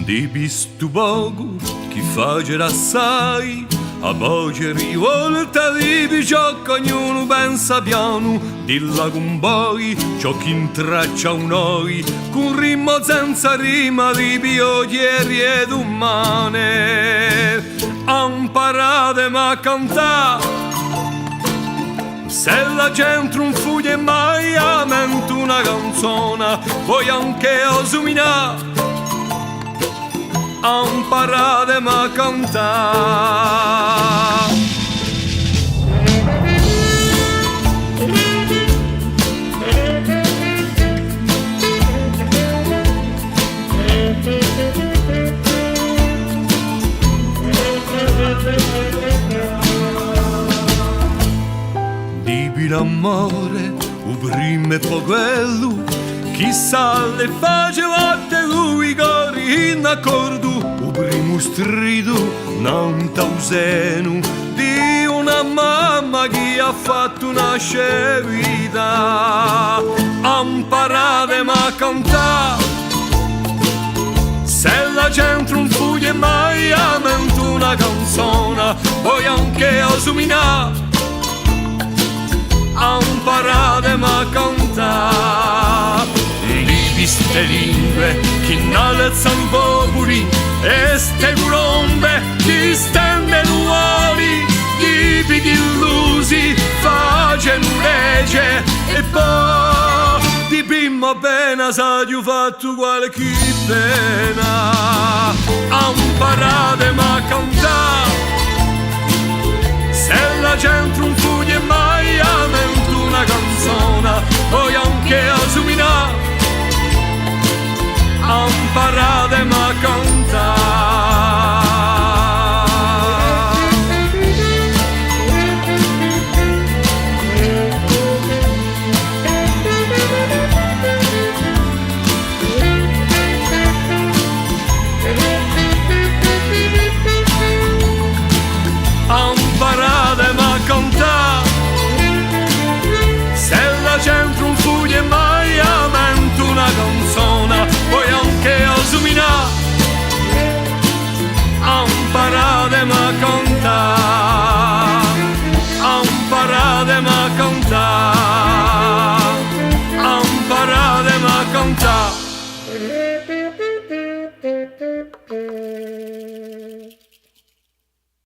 di visto poco chi faceva assai, a voce rivolta di picciocco ognuno pensa piano, dilla con poi ciò che intraccia un noi, con ritmo senza rima di pionieri ed umane, imparate ma cantare. Se la gente non fugge mai a mente una canzone, poi anche osumina, imparate ma cantare. Di l'amore, u primo e poi quello, chissà le faceva te lui cori in accordo, u primo strido non tauseno di una mamma che ha fatto nascere vita, imparate ma cantare. Se la gente non fugge mai a mente una canzone, poi anche osumina, imparate ma cantare. Di viste lingue che innalzano popoli e ste colombe che stendono oli, di piti illusi facendo legge e poi di prima pena sa di fatto qualche pena, imparate ma cantare. Se la gente non fugge mai a mente una canzone, poi anche osumina,